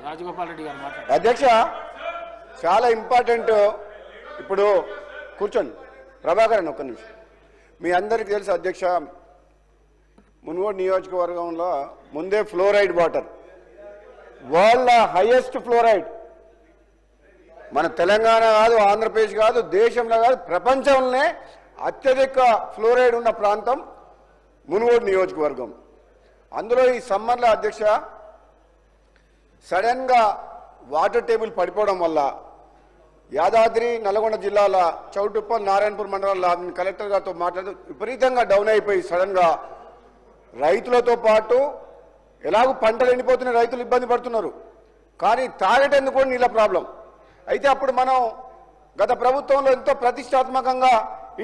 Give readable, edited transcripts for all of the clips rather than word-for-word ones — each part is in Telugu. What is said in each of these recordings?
రాజగోపాల్ రెడ్డి గారు మాట్లాడారు. అధ్యక్ష చాలా ఇంపార్టెంట్. ఇప్పుడు కూర్చోండి ప్రభాకరన్ ఒక్క నిమిషం. మీ అందరికీ తెలుసు అధ్యక్ష, మునుగోడు నియోజకవర్గంలో ముందే fluoride water, world highest fluoride. మన తెలంగాణ కాదు, ఆంధ్రప్రదేశ్ కాదు, దేశంలో కాదు, ప్రపంచంలోనే అత్యధిక ఫ్లోరైడ్ ఉన్న ప్రాంతం మునుగోడు నియోజకవర్గం. అందులో ఈ సమ్మర్లో అధ్యక్ష సడన్గా వాటర్ టేబుల్ పడిపోవడం వల్ల యాదాద్రి నల్గొండ జిల్లాల చౌటుప్పల్ నారాయణపూర్ మండలాల్లో కలెక్టర్ గారితో మాట్లాడుతూ విపరీతంగా డౌన్ అయిపోయి సడన్గా రైతులతో పాటు ఎలాగూ పంటలు ఎండిపోతున్న రైతులు ఇబ్బంది పడుతున్నారు, కానీ తాగేటందుకు కూడా నీళ్ళ ప్రాబ్లం. అయితే అప్పుడు మనం గత ప్రభుత్వంలో ఎంతో ప్రతిష్టాత్మకంగా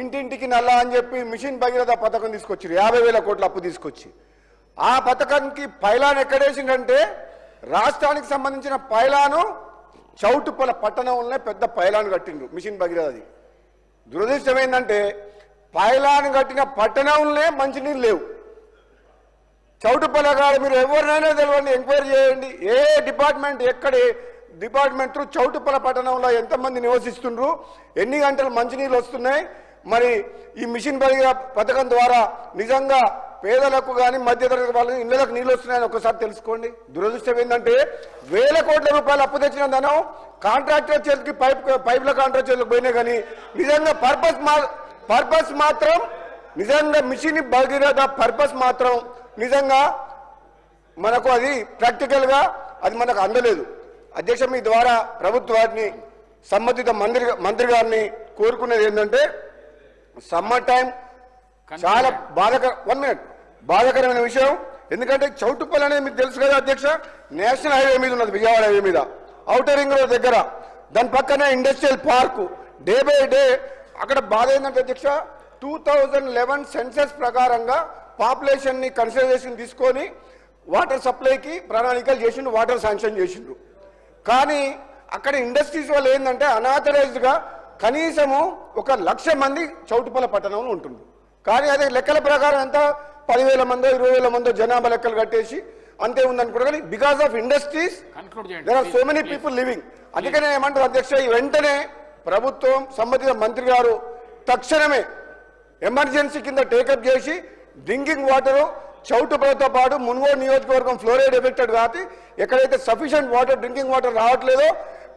ఇంటింటికి నల్లా అని చెప్పి మిషన్ భగీరథ పథకం తీసుకొచ్చి 50,000 కోట్ల అప్పు తీసుకొచ్చి ఆ పథకానికి పైలాన్ ఎక్కడేసిందంటే రాష్ట్రానికి సంబంధించిన పైలాను చౌటుప్పల పట్టణంలోనే పెద్ద పైలాన్ కట్టిండ్రు మిషన్ భగీరథది. దురదృష్టం ఏంటంటే పైలాన్ కట్టిన పట్టణంలోనే మంచినీళ్ళు లేవు. చౌటుప్పల కాడ మీరు ఎవరినైనా తెలియండి, ఎంక్వైరీ చేయండి, ఏ డిపార్ట్మెంట్ ఎక్కడ డిపార్ట్మెంట్ త్రూ చౌటుప్పల పట్టణంలో ఎంతమంది నివసిస్తుండ్రు, ఎన్ని గంటలు మంచినీళ్ళు వస్తున్నాయి, మరి ఈ మిషన్ భగీరథ పథకం ద్వారా నిజంగా పేదలకు కానీ మధ్యతరగతి వాళ్ళకి ఇళ్లకు నీళ్ళు వస్తున్నాయని ఒకసారి తెలుసుకోండి. దురదృష్టం ఏంటంటే 1,000 కోట్ల రూపాయలు అప్పు తెచ్చిన ధనం కాంట్రాక్టర్ చేతికి పైపుల కాంట్రాక్టర్ చేతికి పోయినాయి, కానీ నిజంగా పర్పస్ మాత్రం నిజంగా మిషన్ భగీరథ పర్పస్ మాత్రం నిజంగా మనకు అది ప్రాక్టికల్గా అది మనకు అందలేదు. అధ్యక్ష, మీ ద్వారా ప్రభుత్వాన్ని సంబంధిత మంత్రి గారిని కోరుకునేది ఏంటంటే సమ్మర్ టైం చాలా బాధాకరమైన విషయం. ఎందుకంటే చౌటుప్పల్ అనేది మీకు తెలుసు కదా అధ్యక్ష, నేషనల్ హైవే మీద ఉన్నది, విజయవాడ హైవే మీద, ఔటర్ రింగ్ రోడ్ దగ్గర, దాని పక్కనే industrial park. Day by day అక్కడ బాధ ఏంటంటే అధ్యక్ష 2011 సెన్సస్ ప్రకారంగా పాపులేషన్ని కన్సిడరేషన్ తీసుకొని వాటర్ సప్లైకి ప్రణాళికలు చేసిండు, వాటర్ శాంక్షన్ చేసిండ్రు. కానీ అక్కడ ఇండస్ట్రీస్ వల్ల ఏంటంటే అనాథరైజ్డ్గా కనీసము 1,00,000 మంది చౌటుప్పల పట్టణంలో ఉంటుండ్రు. కానీ అదే లెక్కల ప్రకారం ఎంత 10,000 మందో 20,000 మందో జనాభా లెక్కలు కట్టేసి అంతే ఉందనుకుంటా. కానీ because of industries there are so many people living. అందుకనే ఏమంటారు అధ్యక్ష, ఈ వెంటనే ప్రభుత్వం సంబంధిత మంత్రి గారు తక్షణమే ఎమర్జెన్సీ కింద టేకప్ చేసి డ్రింకింగ్ వాటరు చౌటుప్పలతో పాటు మునుగోడు నియోజకవర్గం ఫ్లోరైడ్ ఎఫెక్టెడ్ కాబట్టి ఎక్కడైతే సఫిషియెంట్ వాటర్ డ్రింకింగ్ వాటర్ రావట్లేదో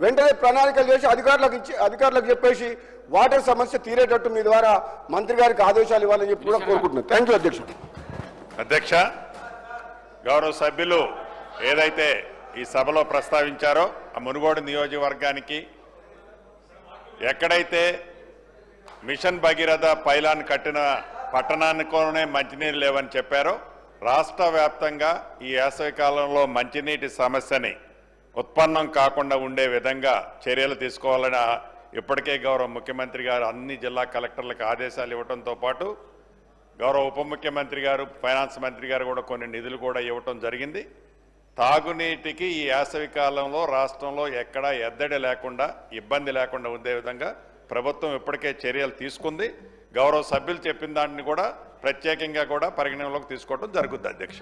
వెంటనే ప్రణాళికలు చేసి అధికారులకు చెప్పేసి వాటర్ సమస్య తీరేటట్టు మీ ద్వారా మంత్రి గారికి ఆదేశాలు ఇవ్వాలని చెప్పి కూడా కోరుకుంటున్నాను. థ్యాంక్ యూ అధ్యక్ష. అధ్యక్ష, గౌరవ సభ్యులు ఏదైతే ఈ సభలో ప్రస్తావించారో ఆ మునుగోడు నియోజకవర్గానికి ఎక్కడైతే మిషన్ భగీరథ పైలాన్ కట్టిన పట్టణానికోనే మంచినీరు లేవని చెప్పారో రాష్ట్ర వ్యాప్తంగా ఈ వేసవి కాలంలో మంచినీటి సమస్యని ఉత్పన్నం కాకుండా ఉండే విధంగా చర్యలు తీసుకోవాలని ఇప్పటికే గౌరవ ముఖ్యమంత్రి గారు అన్ని జిల్లా కలెక్టర్లకు ఆదేశాలు ఇవ్వడంతో పాటు గౌరవ ఉప ముఖ్యమంత్రి గారు ఫైనాన్స్ మంత్రి గారు కూడా కొన్ని నిధులు కూడా ఇవ్వటం జరిగింది. తాగునీటికి ఈ వేసవి కాలంలో రాష్ట్రంలో ఎక్కడా ఎద్దడి లేకుండా ఇబ్బంది లేకుండా ఉండే విధంగా ప్రభుత్వం ఇప్పటికే చర్యలు తీసుకుంది. గౌరవ సభ్యులు చెప్పిన దాన్ని కూడా ప్రత్యేకంగా కూడా పరిగణనలోకి తీసుకోవడం జరుగుతుంది అధ్యక్ష.